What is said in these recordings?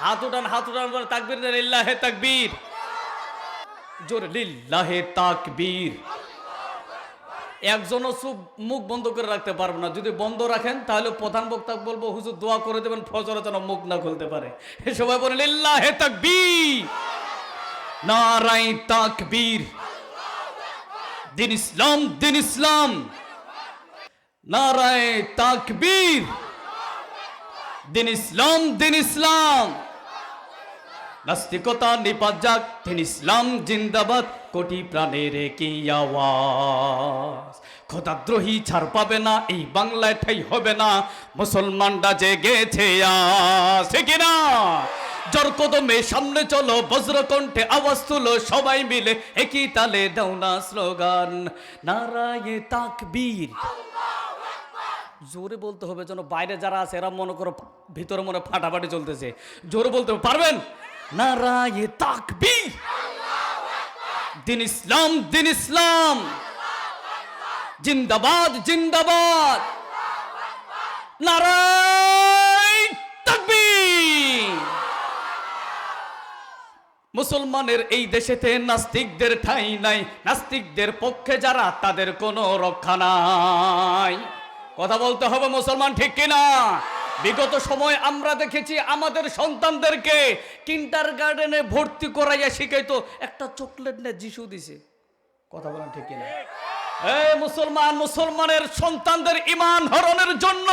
হাত উঠান বলে তাকবীর দেন, লিল্লাহে তাকবীর, জোরে লিল্লাহে তাকবীর। একজনও চুপ মুখ বন্ধ করে রাখতে পারবো না। যদি বন্ধ রাখেন তাহলে প্রধান বক্তা বলবো হুজুর দোয়া করে দেবেন ফজরে যেন মুখ না খুলতে পারে। সবাই বলে লিল্লাহে তাকবীর, নারায়ে তাকবীর। দিন ইসলাম, দিন ইসলাম, নারায়ে তাকবীর। দিন ইসলাম, দিন ইসলাম, নাস্তিকতা নিপাত যাক, দিন ইসলাম জিন্দাবাদ, কোটি প্রাণের কি আওয়াজ। খোদাদ্রোহী ছাড় পাবে না, এই বাংলায় ঠাই হবে না, মুসলমানরা জেগেছে আজ, ঠিক না? জোর কদমে সামনে চলো, বজ্রকণ্ঠে আওয়াজ তুলো, সবাই মিলে একই তালে দাও না স্লোগান, নারায়ে তাকবীর। জোরে বলতে হবে যেন বাইরে যারা আছে এরা মনে করো ভিতরে মনে ফাটাফাটি চলতেছে। জোরে বলতে পারবেন? নারায়ে তাকবীর। দিন ইসলাম, দিন ইসলাম, জিন্দাবাদ, জিন্দাবাদ, নারায়ে তাকবীর। মুসলমানের এই দেশেতে নাস্তিকদের ঠাঁই নাই, নাস্তিকদের পক্ষে যারা তাদের কোনো রক্ষা নাই। কথা বলতে হবে মুসলমান, ঠিক কিনা? বিগত সময় আমরা দেখেছি আমাদের সন্তানদেরকে কিন্ডারগার্টেনে ভর্তি করাইয়া শিখাইতো একটা চকলেট নে যিশু দিছে। কথা বলেন ঠিক কিনা? মুসলমানের সন্তানদের ঈমান হরণের জন্য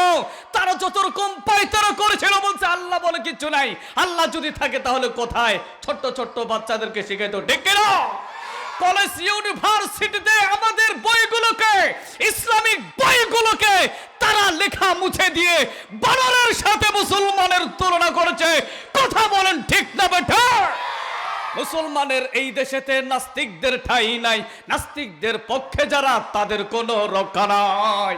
তারা যত রকম পায়তারা করেছিল, বলছে আল্লাহ বলে কিছু নাই, আল্লাহ যদি থাকে তাহলে কোথায়? ছোট্ট ছোট্ট বাচ্চাদেরকে শিখাইতো, ঠিক কিনা? কলেজ ইউনিভার্সিটিতে আমাদের বইগুলোকে, ইসলামিক বইগুলোকে তারা লেখা মুছে দিয়ে বানরের সাথে মুসলমানের তুলনা করেছে। কথা বলেন ঠিক না বেঠা? মুসলমানের এই দেশেতে নাস্তিকদের ঠাঁই নাই, নাস্তিকদের পক্ষে যারা তাদের কোনো রক্ষা নাই।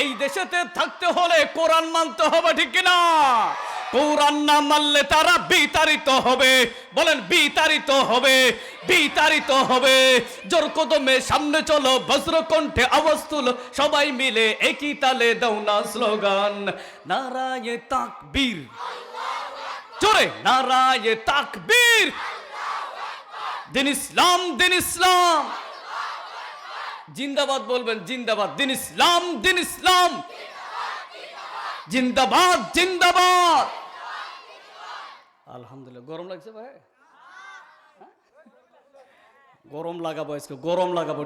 এই দেশেতে থাকতে হলে কোরআন মানতে হবে, ঠিক কিনা? কোরআন না মানলে তারা বিতাড়িত হবে। বলেন বিতাড়িত হবে, বিতাড়িত হবে। জোর কদমে সামনে চলো, বজ্রকণ্ঠে আওয়াজ তুলো, সবাই মিলে একই তালে দাও না স্লোগান, নারায়ে তাকবীর। জোরে নারায়ে তাকবীর। দিন ইসলাম, দিন ইসলাম, জিন্দাবাদ বলবেন, জিন্দাবাদ। দিন ইসলাম, দিন ইসলাম, জিন্দাবাদ, জিন্দাবাদ। আলহামদুলিল্লাহ। গরম লাগছে ভাই? গরম লাগাবো আজকে, গরম লাগাবো।